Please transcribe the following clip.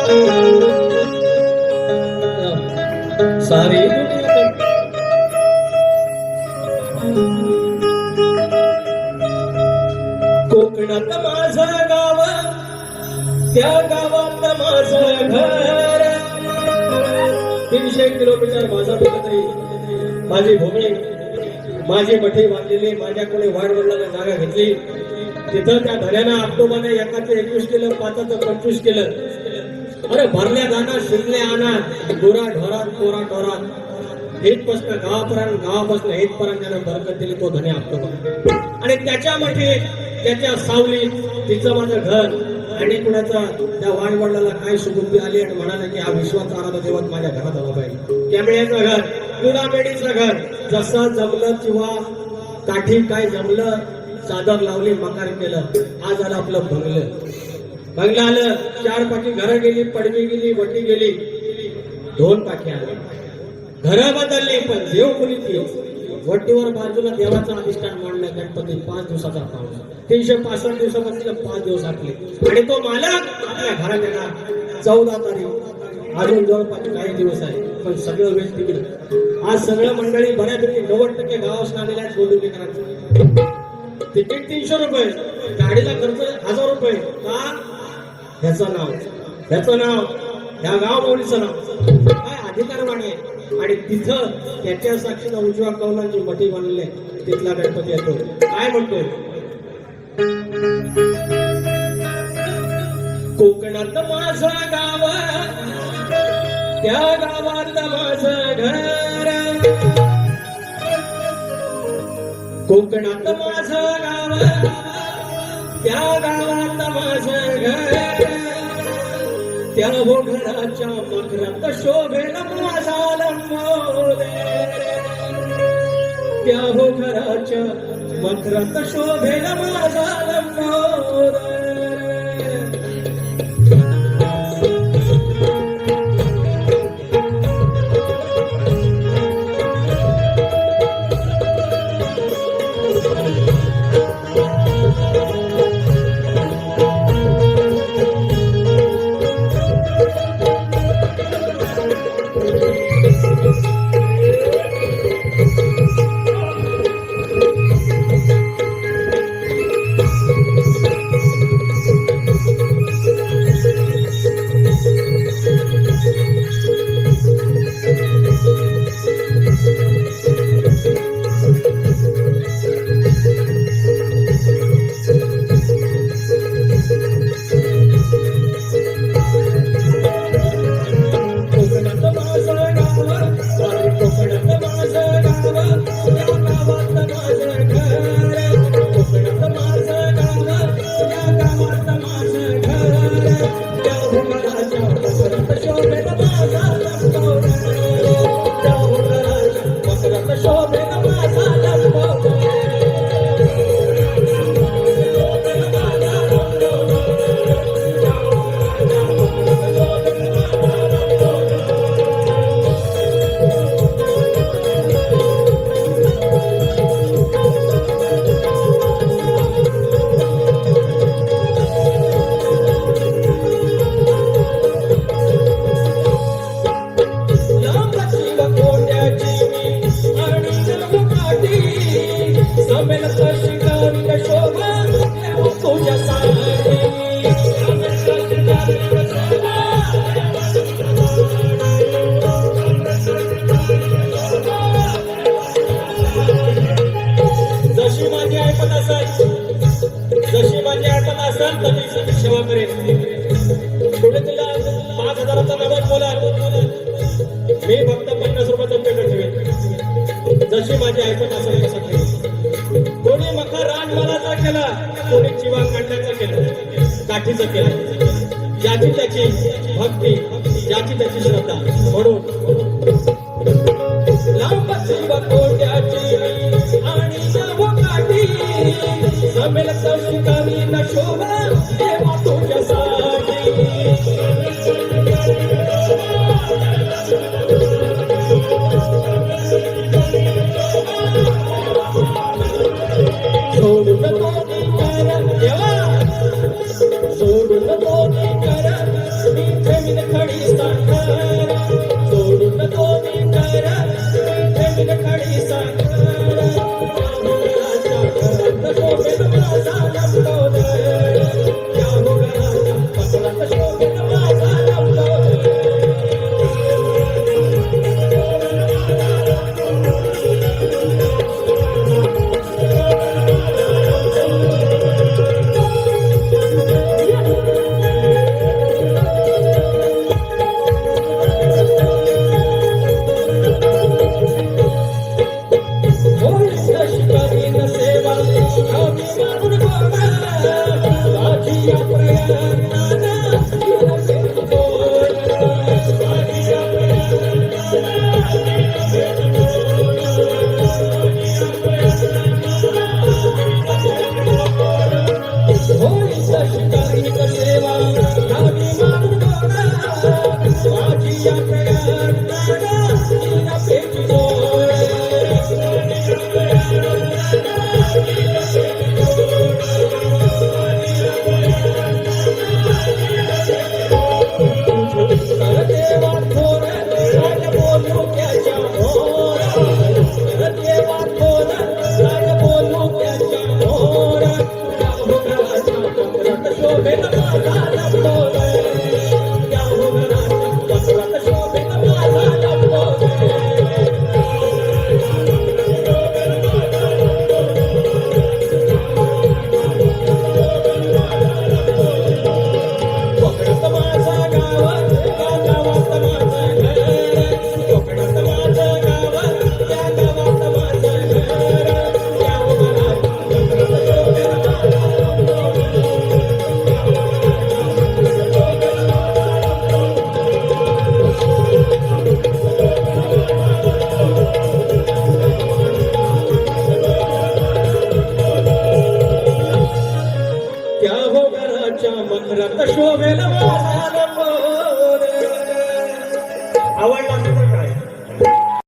सारी कोकणात माझं गाव, त्या गावात माझं घर. 300 किलोमीटर माझा तरी माझी भूमी, माझी मठी बांधलेली, माझ्याकडे वाडवडिलांना जागा घेतली. तिथं त्या धड्यानं ऑक्टोबरने 21 केलं, 25 केलं. अरे भरल्या जाणार, शिकले आणा, गोरा ढोरात कोरा ढोरात, हेतपासून गावापर्यंत, गावापासून हेतपर्यंत त्यानं बरकत दिली तो धन्य ऑक्टोबर. आणि त्याच्यामध्ये त्याच्या सावलीत तिचं माझं घर. आणि कुणाचा त्या वाडवडिलाला काय सुगंधी आली आणि म्हणाले की हा विश्वाचा आराध्य देवत माझ्या घरात आला पाहिजे. कॅमेळ्याचं घर, कुडामेडीचं घर, जसं जमलं किंवा काठी काय जमलं, चादर लावली, मकार केलं. आज आलं आपलं बंगलं. बंगला आलं, 4 पाठी घरं गेली, पडवी गेली, वटी गेली, 2 पाठी आल्या. घरं बदलली पण देव कोणी तीच. वटीवर बाजूला देवाचं अधिष्ठान मांडलं गणपती. 5 दिवसाचा पाऊस, 365 दिवसापासून 5 दिवस आपले. आणि तो मालक आपल्या घरात येणार 14 तारीख. अजून जवळपास काही दिवस आहे, पण सगळं वेळ तिकडे. आज सगळं मंडळी बऱ्यापैकी 90% गावास आलेल्या आहेत. बोलून करा तिकीट 300 रुपये, गाडीला खर्च 1000 रुपये. का? ह्याचं नाव, ह्या गाव माऊलीचं नाव काय अधिकारवाणी आहे. आणि तिथं त्याच्या साक्षीला उजव्या कौलांची मठी बांधली, तिथला गणपती येतो. काय म्हणतोय? कोकणात माझं गाव, त्या गावात माझं घर. कोकणात माझं गाव, त्या गावात माझं घर. त्या घराच्या मकरात शोभेल माझा लंबोदर. त्या घराच्या मकरात शोभेल माझा लंबोदर. जशी माझी आठवण असेल तशी सेवा करेन. पुढे तुला 5000चा नगद बोला, मी फक्त 50 रुपयाचं पेमेंट ठेवेन. जशी माझी ऐकत असेल तसं ठेवेन. कोणी मका रानमालाचा केला, कोणी चिवा काढण्याचं केलं, काठीचं केलं. ज्याची त्याची भक्ती, ज्याची त्याची श्रद्धा. म्हणून लांब शिवा कोट्याची आणि जाऊ काठी, जमेल शिकारी न शोभा देवा तुझ्यासाठी. सोडून दोन्ही कर देवा, सोडून दोन्ही कर, मी जमीन मकरात शोभेल माझा